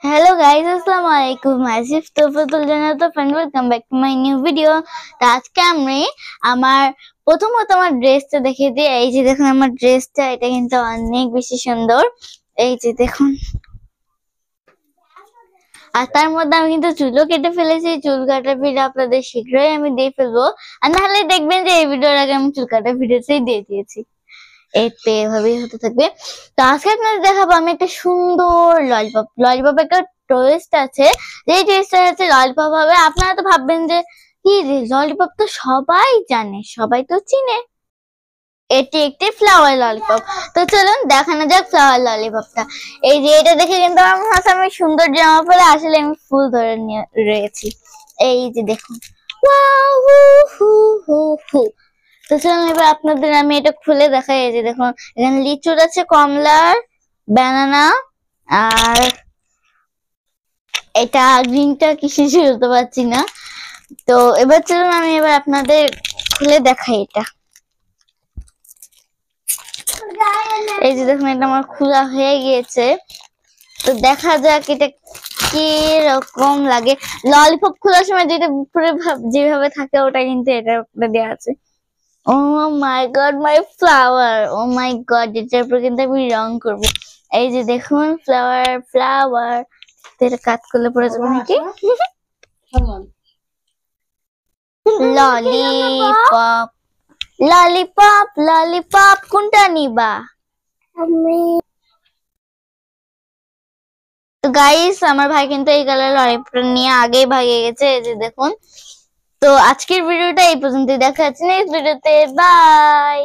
Hello guys, আসসালামু আলাইকুম। আসিফ তোফাতুল জান্নাত friend, welcome back to my new video. তো আজকে আমি আমার প্রথমত আমার ড্রেসটা দেখিয়ে দিই। এই যে দেখুন আমার ড্রেসটা, এটা কিন্তু অনেক বেশি সুন্দর। এই যে দেখুন, আর তার মধ্যে আমি কিন্তু চুলও কেটে ফেলেছি। চুল কাটার ভিডিও আপনাদের শীঘ্রই আমি দিয়ে ফেলবো, আর নাহলে দেখবেন যে এই ভিডিওর আগে আমি চুল কাটার ভিডিওতেই দিয়ে দিয়েছি। এভাবেই হতে থাকবে। তো আজকে আপনাদের দেখাবো আমি একটা সুন্দর ললিপপ একটা টেস্ট আছে, যে টেস্টটা হচ্ছে ললিপপ হবে। আপনারা তো ভাববেন যে কি রে, ললিপপ তো সবাই জানে, সবাই তো চিনে, এটি একটি ফ্লাওয়ার ললিপপ। তো চলুন দেখানো যাক ফ্লাওয়ার ললিপপটা। এই যে এটা দেখে কিন্তু আমার মনে হচ্ছে আমি সুন্দর জামা পরে, আসলে আমি ফুল ধরে নিয়ে রয়েছি। এই যে দেখুন, ওয়াও, হু হু হু হু। তো চলুন এবার আপনাদের আমি এটা খুলে দেখাই। এই যে দেখুন, এখানে লিচুর আছে, কমলার, ব্যানানা, আর এটা গ্রিনটা কিসে বলতে পারছি না। তো এবার চলুন আমি এবার আপনাদের খুলে দেখাই এটা। এই যে দেখুন, এটা আমার খোলা হয়ে গিয়েছে। তো দেখা যাক এটা কি রকম লাগে। ললিপপ খোলার সময় যেটা পুরো যেভাবে থাকে ওটা কিন্তু এটা দেওয়া আছে। Oh my god, my flower, oh my god, এটার উপর কিন্তু আমি রং করবো। এই যে দেখুন, ফ্লাওয়ার ফ্লাওয়ার, এটা কাট করলে পড়ে যাবে নাকি। ললিপপ ললিপপ ললিপপ, কোনটা নিবা? তো গাইস, আমার ভাই কিন্তু এই কালার ললিপপটা নিয়ে আগেই ভাগে গেছে। এই যে দেখুন। তো আজকের ভিডিওটা এই পর্যন্তই, দেখা যাচ্ছে নেক্সট ভিডিওতে। বাই।